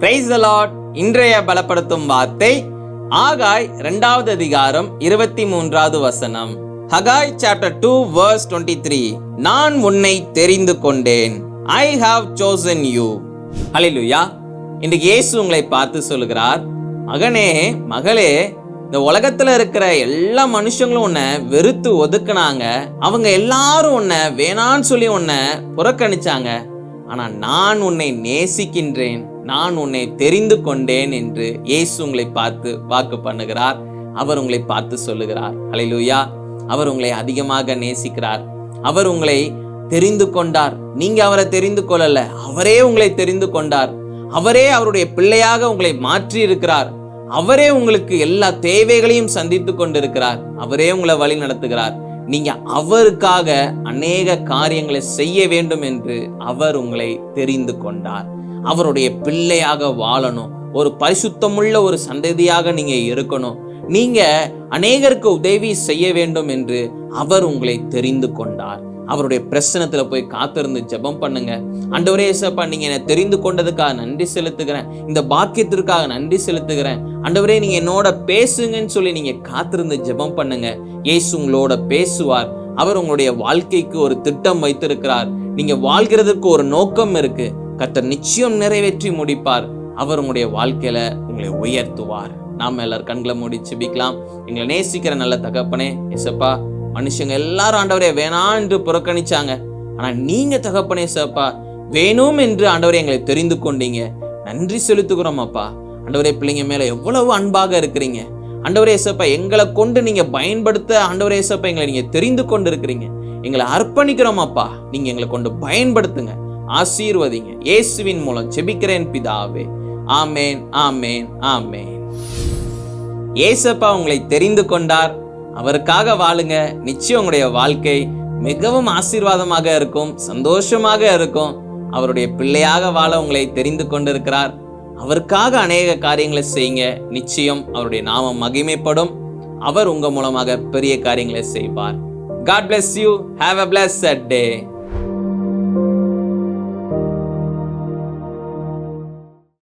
Praise the Lord. இன்றைய பலப்படுத்தும் வார்த்தை ஆகாய் 2வது அதிகாரம் 23வது வசனம். ஹகாய் சாப்டர் 2 verse 23. நான் உன்னை தெரிந்து கொண்டேன். I have chosen you. ஹல்லேலூயா. இன்றைக்கு இயேசு உங்களை பார்த்து சொல்லுகிறார், மகனே மகளே, இந்த உலகத்துல இருக்கிற எல்லா மனுஷங்களும் உன்னை வெறுத்து ஒதுக்குனாங்க. அவங்க எல்லாரும் உன்னை வேணான்னு சொல்லி உன்னை புறக்கணிச்சாங்க. ஆனா நான் உன்னை நேசிக்கின்றேன், நான் உன்னை தெரிந்து கொண்டேன் என்று இயேசு உங்களை பார்த்து வாக்கு பண்ணுகிறார். அவர் உங்களை பார்த்து சொல்லுகிறார், ஹல்லேலூயா. அவர் உங்களை அதிகமாக நேசிக்கிறார். அவர் உங்களை தெரிந்து கொண்டார். நீங்க அவரை தெரிந்து கொள்ளல, அவரே உங்களை தெரிந்து கொண்டார். அவரே அவருடைய பிள்ளையாக உங்களை மாற்றி இருக்கிறார். அவரே உங்களுக்கு எல்லா தேவைகளையும் சந்தித்து கொண்டிருக்கிறார். அவரே உங்களை வழி நடத்துகிறார். நீங்க அவருக்காக அநேக காரியங்களை செய்ய வேண்டும் என்று அவர் உங்களை தெரிந்து கொண்டார். அவருடைய பிள்ளையாக வாழணும், ஒரு பரிசுத்தமுள்ள ஒரு சந்ததியாக நீங்க இருக்கணும், நீங்க அநேகருக்கு உதவி செய்ய வேண்டும் என்று அவர் உங்களை தெரிந்து கொண்டார். அவருடைய பிரசனத்துல போய் காத்திருந்து ஜெபம் பண்ணுங்க. ஆண்டவரே இயேசுப்பா, நீங்க என்னை தெரிந்து கொண்டதுக்காக நன்றி செலுத்துகிறேன், இந்த பாக்கியத்திற்காக நன்றி செலுத்துகிறேன். ஆண்டவரே நீங்க என்னோட பேசுங்கன்னு சொல்லி நீங்க காத்திருந்து ஜெபம் பண்ணுங்க. இயேசு உங்களோட பேசுவார். அவர் உங்களுடைய வாழ்க்கைக்கு ஒரு திட்டம் வைத்திருக்கிறார். நீங்க வாழ்கிறதுக்கு ஒரு நோக்கம் இருக்கு. கர்த்தர் நிச்சயம் நிறைவேற்றி முடிப்பார். அவர் உங்களுடைய வாழ்க்கையில உங்களை உயர்த்துவார். நாம எல்லாரும் கண்களை மூடி ஜெபிக்கலாம். எங்களை நேசிக்கிற நல்ல தகப்பனே இயேசுப்பா, மனுஷங்க எல்லாரும் ஆண்டவரே வேணாம் என்று புறக்கணிச்சாங்க. ஆனா நீங்க தகப்பனே இயேசுப்பா வேணும் என்று ஆண்டவரே எங்களை தெரிந்து கொண்டீங்க. நன்றி செலுத்துகிறோம் அப்பா. ஆண்டவரே பிள்ளைங்க மேல எவ்வளவு அன்பாக இருக்கிறீங்க. ஆண்டவரே இயேசுப்பா, எங்களை கொண்டு நீங்க பயன்படுத்த ஆண்டவரே இயேசுப்பா எங்களை நீங்க தெரிந்து கொண்டு இருக்கிறீங்க. எங்களை அர்ப்பணிக்கிறோம் அப்பா. நீங்க எங்களை கொண்டு பயன்படுத்துங்க, ஆசீர்வதிங்க. இயேசுவின் மூலம் ஜெபிக்கிறேன் பிதாவே. ஆமேன், ஆமேன், ஆமேன். இயேசுப்பா உங்களை தெரிந்து கொண்டார். அவருக்காக வாழுங்க. நிச்சயம் உங்களுடைய வாழ்க்கை மிகவும் ஆசீர்வாதமாக இருக்கும், சந்தோஷமாக இருக்கும். அவருடைய பிள்ளையாக வாழ உங்களை தெரிந்து கொண்டிருக்கிறார். அவருக்காக அநேக காரியங்களை செய்யுங்க. நிச்சயம் அவருடைய நாமம் மகிமைப்படும். அவர் உங்க மூலமாக பெரிய காரியங்களை செய்வார். God bless you. Have a blessed day.